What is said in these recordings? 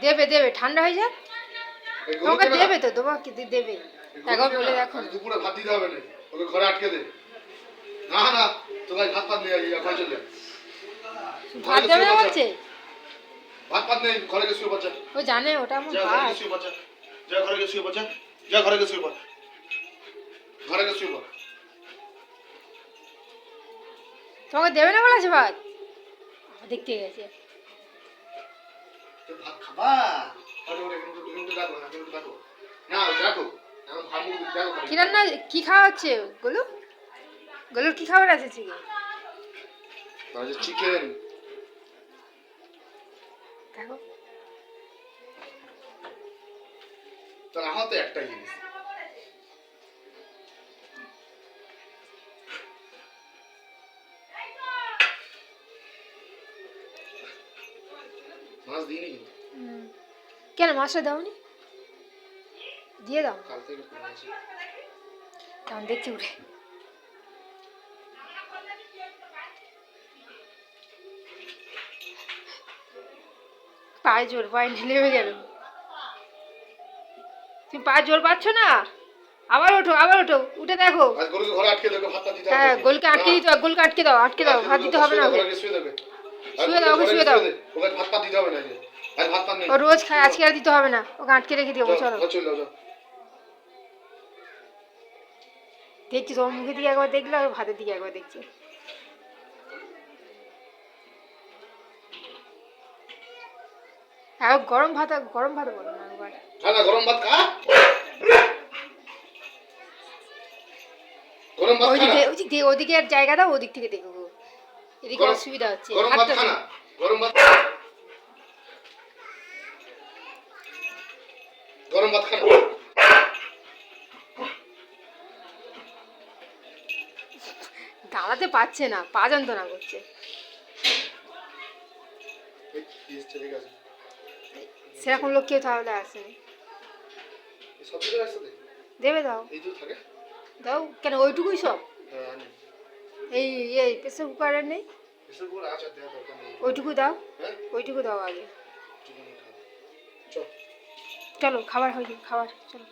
দেবে দেবে, ঠান্ডা হয়ে যাক। তোমাকে দেবে তো, তোমাকে দেবে। একবার বলে দেখো। দুপুরে ভাত দিতে হবে না, ওকে ঘরে আটকে দে। না না, তোকে ভাত পাত নিয়ে আসি, এখন চলে ভাত দেবে না বলছে। ভাত পাত নেই, ঘরে গিয়ে শুয়ে পড়। ও জানে ওটা আমার ভাত। যা ঘরে গিয়ে শুয়ে পড়, যা ঘরে গিয়ে শুয়ে পড়, ঘরে গিয়ে শুয়ে পড়। তোমাকে দেবে না বলেছে ভাত, দেখতে গেছে। ভাত খাবা? না দেখো, এখন ভাত দেখো। কি রান্না, কি খাওয়া হচ্ছে গোলু? গোলুর কি খাবার আছে? চিকেন। দেখো তোর আমার তো একটাই জিনিস, মাছ দিইনি কিন্তু। কেন মাছটা দাওনি? দিয়ে দাও। কাল থেকে করেছি। কারণ দেখছি উঠে পায়ে জোর, পায়ে নেমে গেল। তুমি পায়ে জোর পাচ্ছ না? আবার ওঠো, আবার ওঠো, উঠে দেখো। আজ গরুকে ঘরে আটকে দেবে, ভাতটা দিতে হবে। হ্যাঁ, গোলকে আটকে দিতে হবে, গোলকে আটকে দাও, আটকে দাও, ভাত দিতে হবে না ওকে। শুয়ে দেবে, শুয়ে দাও, ওকে শুয়ে দাও। ওকে ভাত পা দিতে হবে না, আজ ভাত পা নেই। ও রোজ খায়, আজকে আর দিতে হবে না, ওকে আটকে রেখে দিও। চলো চলে যাও। দেখছি তোমার মুখের দিকে একবার দেখলে, আর ভাতের দিকে একবার দেখছি। হ্যাঁ, গরম ভাত, গরম ভাত বলো না একবার। না গরম ভাত খা, গরম ভাত খা। ওদিকে আর জায়গা দাও, ওদিক থেকে দেখো, এদিকে অসুবিধা হচ্ছে। গরম ভাত খা না, গরম ভাত, গরম ভাত খা না। দাঁড়াতে পারছে না, পা যন্ত্রণা করছে। সেরকম লোক কেউ তাহলে আসেনি। দেবে, দাও দাও। কেন ওইটুকুই সব? এই প্রেসার কুকারের নেই? ওইটুকু দাও, ওইটুকু দাও আগে। চলো খাবার হয়ে যাবে, খাবার চলো।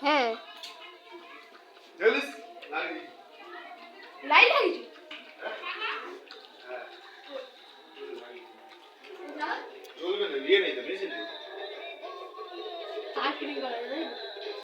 হ্যাঁ, লাই লাগিয়েছি। চলবে না, নিয়ে নেই তো, মেশিন নেই।